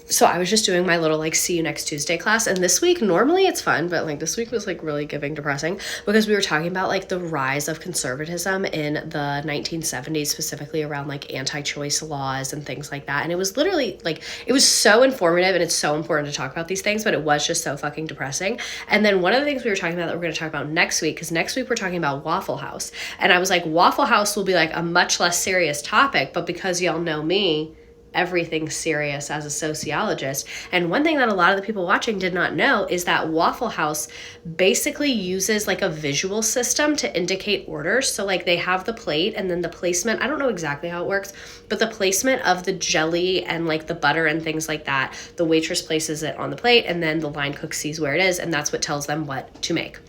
So I was just doing my little like see you next Tuesday class, and this week normally it's fun, but like this week was like really depressing because we were talking about like the rise of conservatism in the 1970s, specifically around like anti-choice laws and things like that. And it was literally like, it was so informative, and it's so important to talk about these things, but it was just so fucking depressing. And then one of the things we were talking about that we're going to talk about next week, because next week we're talking about Waffle House, and I was like, Waffle House will be like a much less serious topic, but because y'all know me, everything serious as a sociologist. And one thing that a lot of the people watching did not know is that Waffle House basically uses like a visual system to indicate orders. So like they have the plate, and then the placement, I don't know exactly how it works, but the placement of the jelly and like the butter and things like that, the waitress places it on the plate, and then the line cook sees where it is, and that's what tells them what to make.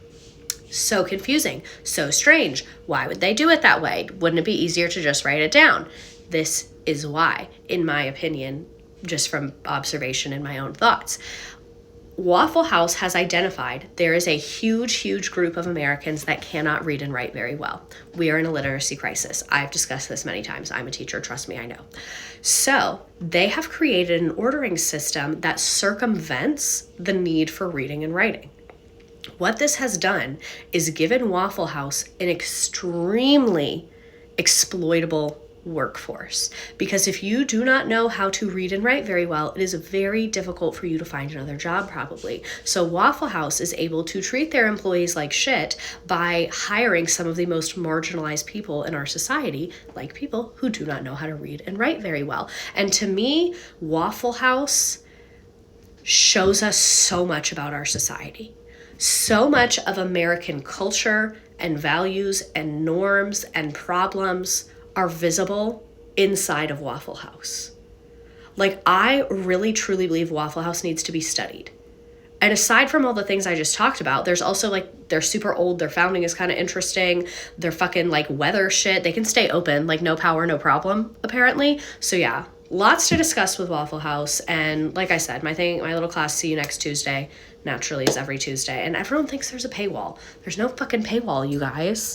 So confusing, so strange. Why would they do it that way? Wouldn't it be easier to just write it down? This is why, in my opinion, just from observation and my own thoughts. Waffle House has identified there is a huge group of Americans that cannot read and write very well. We are in a literacy crisis. I've discussed this many times. I'm a teacher, trust me, I know. So they have created an ordering system that circumvents the need for reading and writing. What this has done is given Waffle House an extremely exploitable workforce, because if you do not know how to read and write very well, it is very difficult for you to find another job probably. So Waffle House is able to treat their employees like shit by hiring some of the most marginalized people in our society, like people who do not know how to read and write very well. And to me, Waffle House shows us so much about our society. So much of American culture and values and norms and problems are visible inside of Waffle House. Like, I really truly believe Waffle House needs to be studied. And aside from all the things I just talked about, there's also like, they're super old, their founding is kind of interesting, their fucking like weather shit, they can stay open, like no power, no problem, apparently. So yeah, lots to discuss with Waffle House. And like I said, my little class, see you next Tuesday, naturally is every Tuesday. And everyone thinks there's a paywall. There's no fucking paywall, you guys.